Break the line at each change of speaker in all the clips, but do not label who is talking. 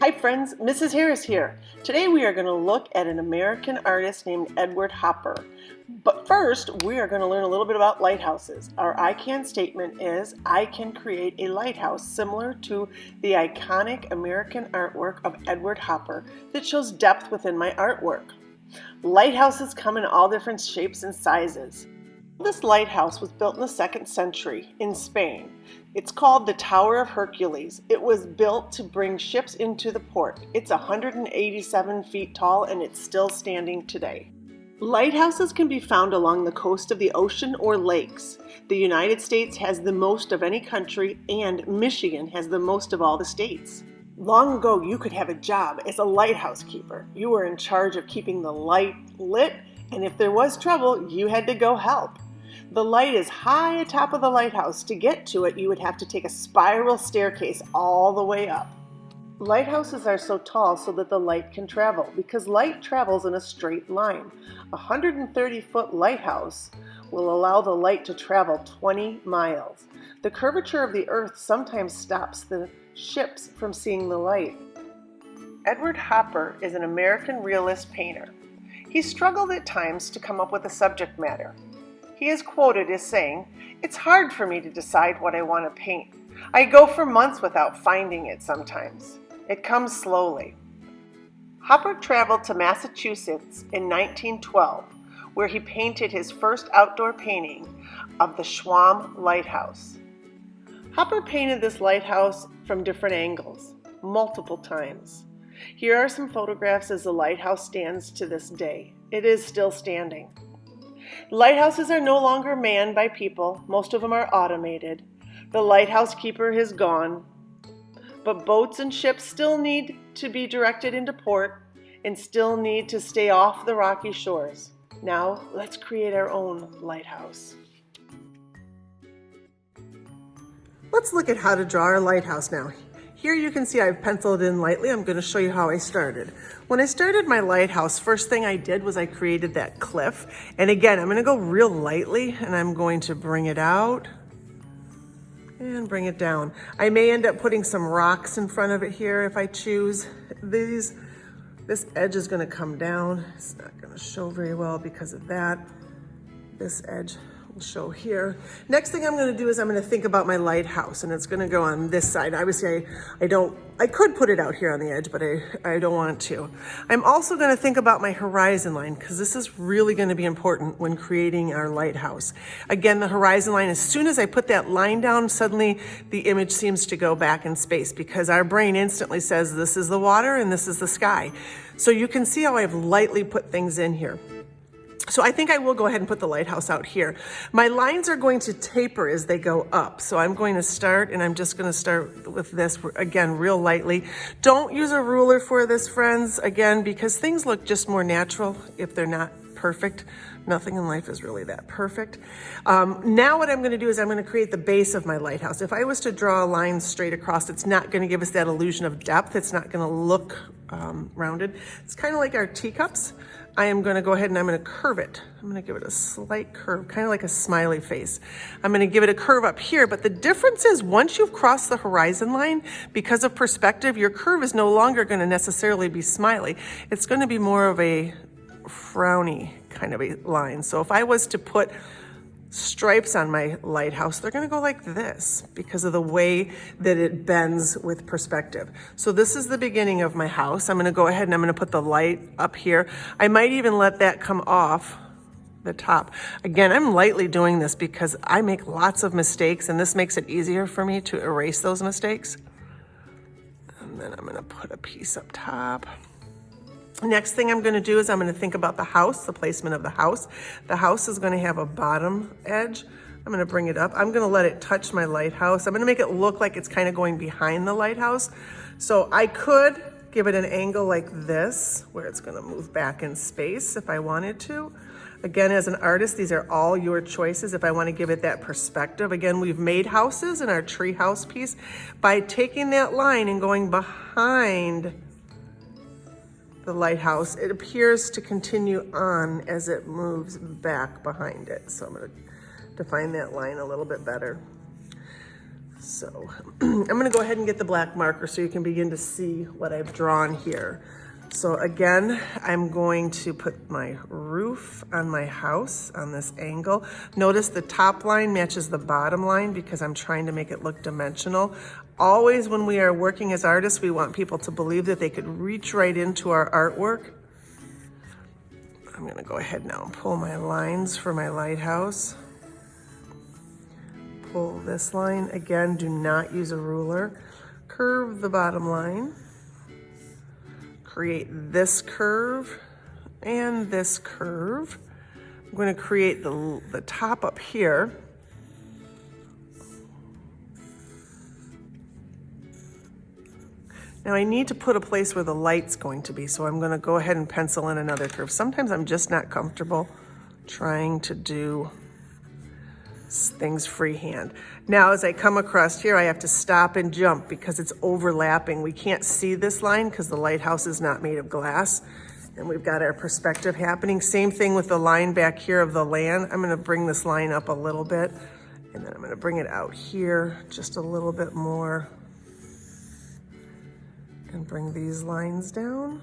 Hi friends, Mrs. Harris here. Today we are going to look at an American artist named Edward Hopper. But first, we are going to learn a little bit about lighthouses. Our I can statement is, I can create a lighthouse similar to the iconic American artwork of Edward Hopper that shows depth within my artwork. Lighthouses come in all different shapes and sizes. This lighthouse was built in the 2nd century in Spain. It's called the Tower of Hercules. It was built to bring ships into the port. It's 187 feet tall and it's still standing today. Lighthouses can be found along the coast of the ocean or lakes. The United States has the most of any country, and Michigan has the most of all the states. Long ago, you could have a job as a lighthouse keeper. You were in charge of keeping the light lit, and if there was trouble, you had to go help. The light is high atop of the lighthouse. To get to it, you would have to take a spiral staircase all the way up. Lighthouses are so tall so that the light can travel, because light travels in a straight line. A 130-foot lighthouse will allow the light to travel 20 miles. The curvature of the earth sometimes stops the ships from seeing the light. Edward Hopper is an American realist painter. He struggled at times to come up with a subject matter. He is quoted as saying, "It's hard for me to decide what I want to paint. I go for months without finding it sometimes. It comes slowly." Hopper traveled to Massachusetts in 1912, where he painted his first outdoor painting of the Squam Lighthouse. Hopper painted this lighthouse from different angles, multiple times. Here are some photographs as the lighthouse stands to this day. It is still standing. Lighthouses are no longer manned by people. Most of them are automated. The lighthouse keeper has gone. But boats and ships still need to be directed into port and still need to stay off the rocky shores. Now, let's create our own lighthouse. Let's look at how to draw our lighthouse now. Here you can see I've penciled in lightly. I'm going to show you how I started. When I started my lighthouse, first thing I did was I created that cliff. And again, I'm going to go real lightly and I'm going to bring it out and bring it down. I may end up putting some rocks in front of it here if I choose. This edge is going to come down. It's not going to show very well because of that. This edge will show here. Next thing I'm going to do is I'm going to think about my lighthouse, and it's going to go on this side. Obviously, I could put it out here on the edge, but I don't want to. I'm also going to think about my horizon line, because this is really going to be important when creating our lighthouse. Again, the horizon line, as soon as I put that line down, suddenly the image seems to go back in space, because our brain instantly says this is the water and this is the sky. So you can see how I've lightly put things in here. So I think I will go ahead and put the lighthouse out here. My lines are going to taper as they go up. So I'm going to start, and I'm just going to start with this, again, real lightly. Don't use a ruler for this, friends, again, because things look just more natural if they're not perfect. Nothing in life is really that perfect. Now what I'm going to do is I'm going to create the base of my lighthouse. If I was to draw a line straight across, it's not going to give us that illusion of depth. It's not going to look rounded. It's kind of like our teacups. I am going to go ahead and I'm going to curve it. I'm going to give it a slight curve, kind of like a smiley face. I'm going to give it a curve up here, but the difference is once you've crossed the horizon line, because of perspective, your curve is no longer going to necessarily be smiley. It's going to be more of a frowny kind of a line. So if I was to put stripes on my lighthouse, they're going to go like this because of the way that it bends with perspective. So this is the beginning of my house. I'm going to go ahead and I'm going to put the light up here. I might even let that come off the top. Again, I'm lightly doing this because I make lots of mistakes, and this makes it easier for me to erase those mistakes. And then I'm going to put a piece up top. Next thing I'm going to do is I'm going to think about the house, the placement of the house. The house is going to have a bottom edge. I'm going to bring it up. I'm going to let it touch my lighthouse. I'm going to make it look like it's kind of going behind the lighthouse. So I could give it an angle like this, where it's going to move back in space if I wanted to. Again, as an artist, these are all your choices if I want to give it that perspective. Again, we've made houses in our tree house piece by taking that line and going behind the lighthouse. It appears to continue on as it moves back behind it. So I'm going to define that line a little bit better. So I'm gonna go ahead and get the black marker so you can begin to see what I've drawn here. So again, I'm going to put my roof on my house on this angle. Notice the top line matches the bottom line because I'm trying to make it look dimensional. Always when we are working as artists, we want people to believe that they could reach right into our artwork. I'm gonna go ahead now and pull my lines for my lighthouse. Pull this line. Again, do not use a ruler. Curve the bottom line. Create this curve and this curve. I'm going to create the top up here. Now I need to put a place where the light's going to be, so I'm going to go ahead and pencil in another curve. Sometimes I'm just not comfortable trying to do things freehand. Now, as I come across here, I have to stop and jump because it's overlapping. We can't see this line because the lighthouse is not made of glass, and we've got our perspective happening. Same thing with the line back here of the land. I'm gonna bring this line up a little bit, and then I'm gonna bring it out here just a little bit more, and bring these lines down.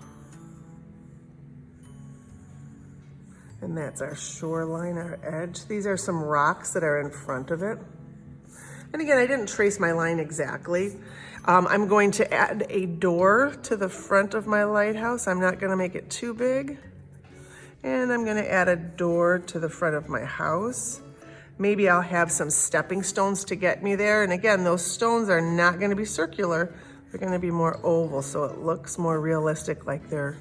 And that's our shoreline, our edge. These are some rocks that are in front of it. And again, I didn't trace my line exactly. I'm going to add a door to the front of my lighthouse. I'm not gonna make it too big. And I'm gonna add a door to the front of my house. Maybe I'll have some stepping stones to get me there. And again, those stones are not gonna be circular. They're gonna be more oval, so it looks more realistic, like they're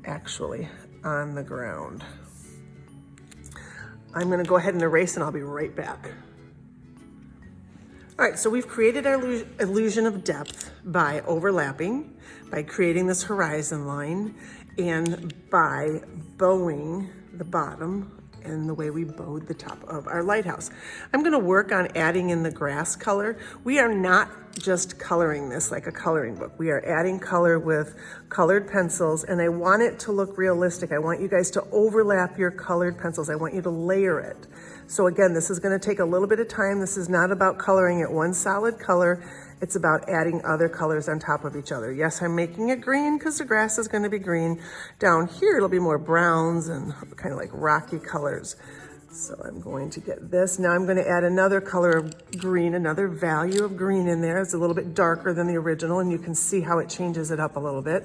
actually on the ground. I'm gonna go ahead and erase and I'll be right back. All right, so we've created our illusion of depth by overlapping, by creating this horizon line, and by bowing the bottom and the way we bowed the top of our lighthouse. I'm gonna work on adding in the grass color. We are not just coloring this like a coloring book. We are adding color with colored pencils, and I want it to look realistic. I want you guys to overlap your colored pencils. I want you to layer it. So again, this is gonna take a little bit of time. This is not about coloring it one solid color. It's about adding other colors on top of each other. Yes, I'm making it green because the grass is gonna be green. Down here, it'll be more browns and kind of like rocky colors. So I'm going to get this. Now I'm gonna add another color of green, another value of green in there. It's a little bit darker than the original, and you can see how it changes it up a little bit.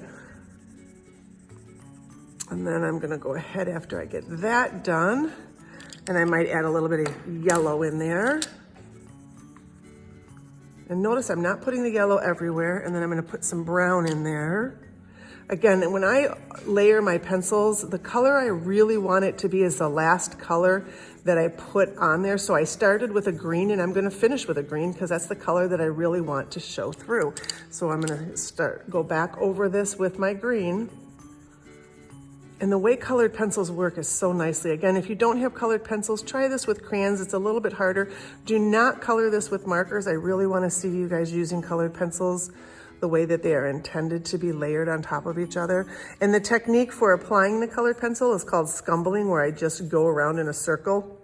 And then I'm gonna go ahead after I get that done, and I might add a little bit of yellow in there. And notice I'm not putting the yellow everywhere, and then I'm gonna put some brown in there. Again, when I layer my pencils, the color I really want it to be is the last color that I put on there. So I started with a green, and I'm gonna finish with a green because that's the color that I really want to show through. So I'm gonna go back over this with my green. And the way colored pencils work is so nicely. Again, if you don't have colored pencils, try this with crayons. It's a little bit harder. Do not color this with markers. I really want to see you guys using colored pencils the way that they are intended to be layered on top of each other. And the technique for applying the colored pencil is called scumbling, where I just go around in a circle.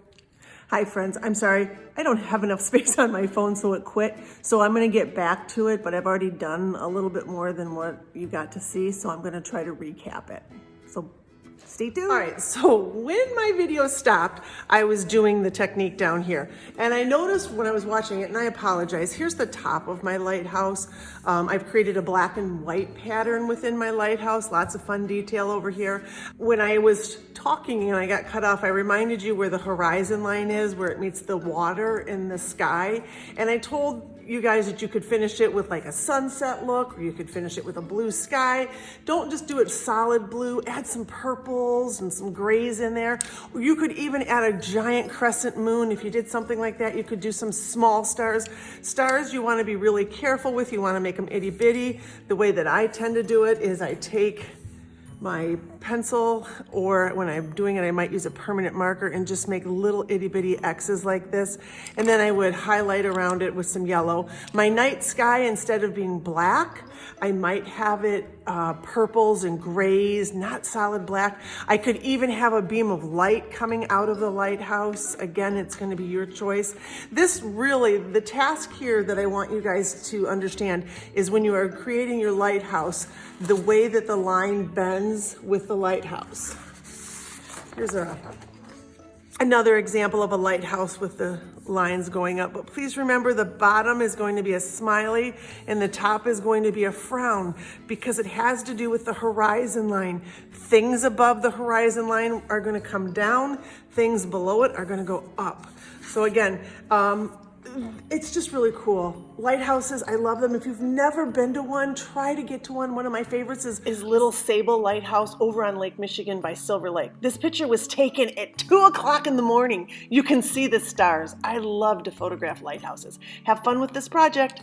Hi friends, I'm sorry, I don't have enough space on my phone, so it quit. So I'm gonna get back to it, but I've already done a little bit more than what you got to see, so I'm gonna try to recap it. So stay tuned. All right, so when my video stopped, I was doing the technique down here. And I noticed when I was watching it, and I apologize, here's the top of my lighthouse. I've created a black and white pattern within my lighthouse, lots of fun detail over here. When I was talking and I got cut off, I reminded you where the horizon line is, where it meets the water in the sky. And I told you guys that you could finish it with like a sunset look, or you could finish it with a blue sky. Don't just do it solid blue, add some purples and some grays in there. Or you could even add a giant crescent moon. If you did something like that, you could do some small stars. Stars you wanna be really careful with. You wanna make them itty bitty. The way that I tend to do it is I take my pencil, or when I'm doing it, I might use a permanent marker and just make little itty bitty X's like this. And then I would highlight around it with some yellow. My night sky, instead of being black, I might have it purples and grays, not solid black. I could even have a beam of light coming out of the lighthouse. Again, it's going to be your choice. This really, the task here that I want you guys to understand is when you are creating your lighthouse, the way that the line bends with the lighthouse. Here's another example of a lighthouse with the lines going up, but please remember the bottom is going to be a smiley and the top is going to be a frown because it has to do with the horizon line. Things above the horizon line are going to come down, things below it are going to go up. So again, it's just really cool. Lighthouses, I love them. If you've never been to one, try to get to one. One of my favorites is Little Sable Lighthouse over on Lake Michigan by Silver Lake. This picture was taken at 2 o'clock in the morning. You can see the stars. I love to photograph lighthouses. Have fun with this project.